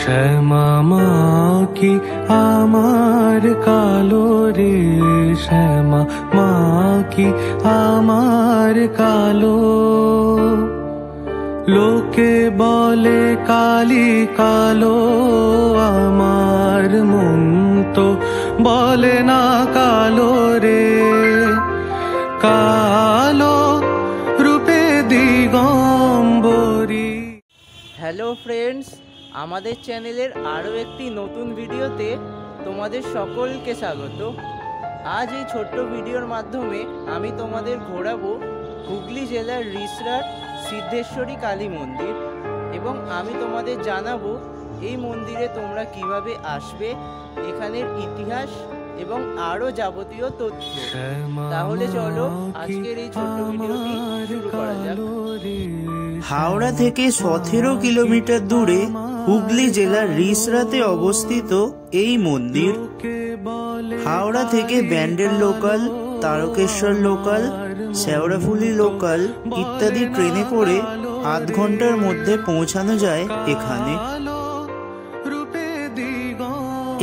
শ্যামা মা কি আমার কালো রে, শ্যামা মা কি আমার কালো। লোকে বলে কালি কালো, আমার মন তো বলে না কালো রে। কালো রূপে দিগম্বরী। হ্যালো ফ্রেন্ডস, আমাদের চ্যানেলের আরও একটি নতুন ভিডিওতে তোমাদের সকলকে স্বাগত। আজ এই ছোট্ট ভিডিওর মাধ্যমে আমি তোমাদের ঘোরাবো হুগলি জেলার রিসরার সিদ্ধেশ্বরী কালী মন্দির, এবং আমি তোমাদের জানাবো এই মন্দিরে তোমরা কিভাবে আসবে, এখানের ইতিহাস এবং আরও যাবতীয় তথ্য। তাহলে চলো আজকের এই ছোট্ট ভিডিওটি শুরু করা যাক। হাওড়া থেকে 17 কিলোমিটার দূরে হুগলি জেলার রিসরাতে অবস্থিত এই মন্দির। হাওড়া থেকে Bandel local, Tarakeswar local, Sheoraphuli local ইত্যাদি ট্রেনে করে আধ ঘন্টার মধ্যে পৌঁছানো যায় এখানে।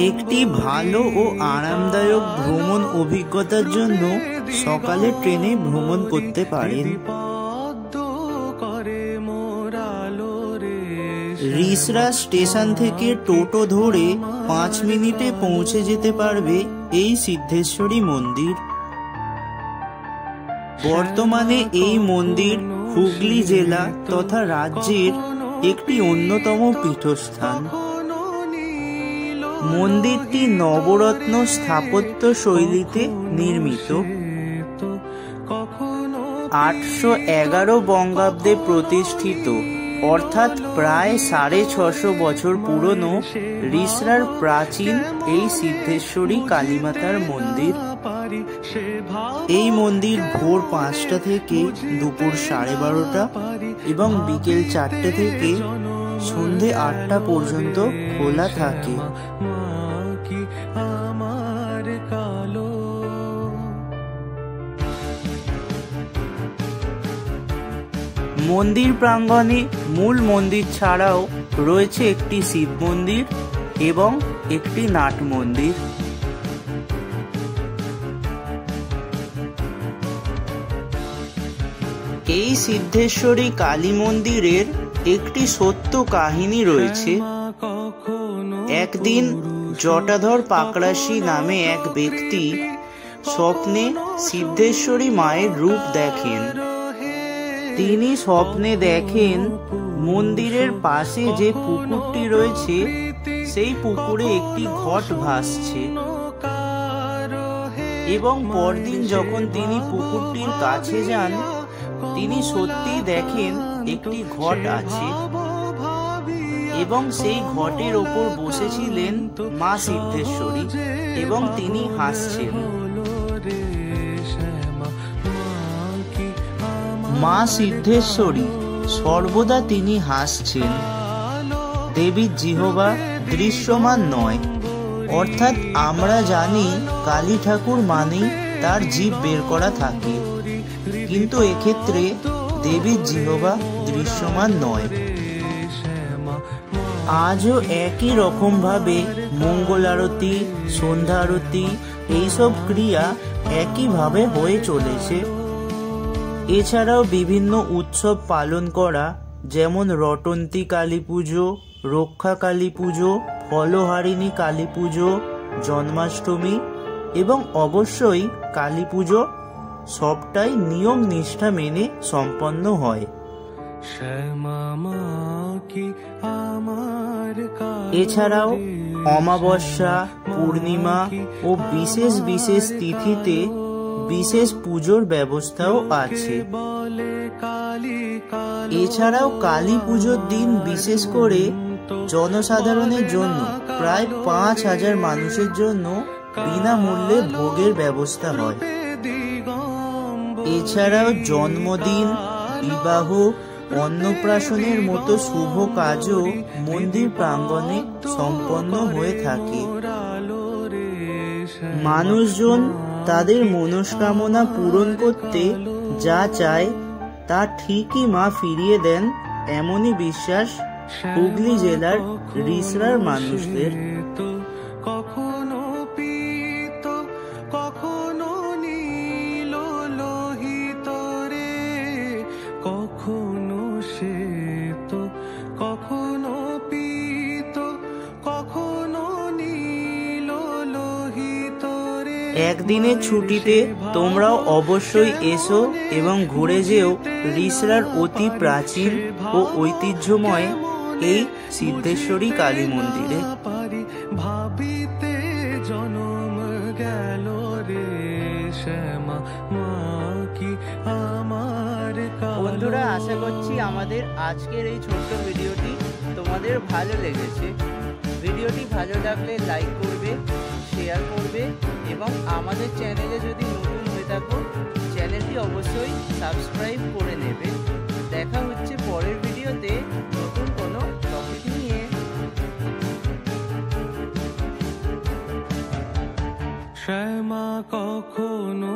একটি ভালো ও আরামদায়ক ভ্রমণ অভিজ্ঞতার জন্য সকালে ট্রেনে ভ্রমণ করতে পারেন। রিসরা স্টেশন থেকে টোটো ধরে 5 মিনিটে পৌঁছে যেতে পারবে এই সিদ্ধেশ্বরী মন্দির। বর্তমানে এই মন্দির হুগলি জেলা তথা রাজ্যের একটি অন্যতম পীঠস্থান। মন্দিরটি নবরত্ন স্থাপত্য শৈলীতে নির্মিত। 811 বঙ্গাব্দে প্রতিষ্ঠিত, অর্থাৎ প্রায় 650 বছর পুরনো রিসরার প্রাচীন এই সিদ্ধেশ্বরী কালীমাতার মন্দির। এই মন্দির ভোর 5টা থেকে দুপুর 12:30 এবং বিকেল 4টে থেকে সন্ধে 8টা পর্যন্ত খোলা থাকে। মন্দির প্রাঙ্গণে মূল মন্দির ছাড়াও রয়েছে একটি শিব মন্দির এবং একটি নাট মন্দির। এই সিদ্ধেশ্বরী কালী মন্দিরের একটি সত্য কাহিনী রয়েছে। একদিন জটাধর পাকড়াশি নামে এক ব্যক্তি স্বপ্নে সিদ্ধেশ্বরী মায়ের রূপ দেখেন। তিনি স্বপ্নে দেখেন মন্দিরের পাশে যে পুকুরটি রয়েছে সেই পুকুরে একটি ঘট ভাসছে, এবং পরদিন যখন তিনি পুকুরটির কাছে যান তিনি সত্যিই দেখেন একটি ঘট আছে, এবং সেই ঘটের ওপর বসেছিলেন মা সিদ্ধেশ্বরী এবং তিনি হাসছেন। মা সিদ্ধেশ্বরী সর্বদা তিনি হাসছেন। দেবীর জিহ্বা দৃশ্যমান নয়, অর্থাৎ আমরা জানি কালী ঠাকুর মানেই তার জিভ বের করা থাকে, কিন্তু এক্ষেত্রে দেবীর জিহ্বা দৃশ্যমান নয়। আজও একই রকম ভাবে মঙ্গল আরতি, সন্ধ্যা আরতি এইসব ক্রিয়া একইভাবে হয়ে চলেছে। এছাড়াও বিভিন্ন উৎসব পালন করা, যেমন রটন্তী কালী পুজো, রক্ষা কালী পুজো, ফলহারিণী কালী পুজো, জন্মাষ্টমী এবং অবশ্যই কালী পুজো, সবটাই নিয়ম নিষ্ঠা মেনে সম্পন্ন হয়। এছাড়াও অমাবস্যা, পূর্ণিমা ও বিশেষ বিশেষ তিথিতে বিশেষ পুজোর ব্যবস্থাও আছে। এছাড়াও কালী পুজোর দিন বিশেষ করে জনসাধারণের জন্য প্রায় 5000 মানুষের জন্য বিনামূল্যে ভোগের ব্যবস্থা হয়। এছাড়াও জন্মদিন, বিবাহ, অন্নপ্রাশনের মতো শুভ কাজও মন্দির প্রাঙ্গণে সম্পন্ন হয়ে থাকে। মানুষজন তাদের মনস্কামনা পূরণ করতে যা চায় তা ঠিকই মা ফিরিয়ে দেন, এমনই বিশ্বাস হুগলি জেলার রিসরার মানুষদের। কখনো পীত কখনো নীল লোহিত রে, কখনো শ্বেত কখনো পীত কখনো নীল লোহিত রে। একদিনের ছুটিতে তোমরাও অবশ্যই এসো এবং ঘুরে যেও রিসরার অতি প্রাচীন ও ঐতিহ্যময় এই সিদ্ধেশ্বরী কালী মন্দিরে। ভাবিতে জনম গেল রে শ্যামা মা কি আমার। বন্ধুরা, আশা করছি আমাদের আজকের এই ছোট্ট ভিডিওটি তোমাদের ভালো লেগেছে। ভিডিওটি ভালো লাগলে লাইক করবে, শেয়ার করবে এবং আমাদের চ্যানেলে যদি নতুন হয়ে থাকো চ্যানেলটি অবশ্যই সাবস্ক্রাইব করে নেবে। দেখা হচ্ছে পরের ভিডিওতে নতুন কোনো টপিক নিয়ে। শ্যামা কখনো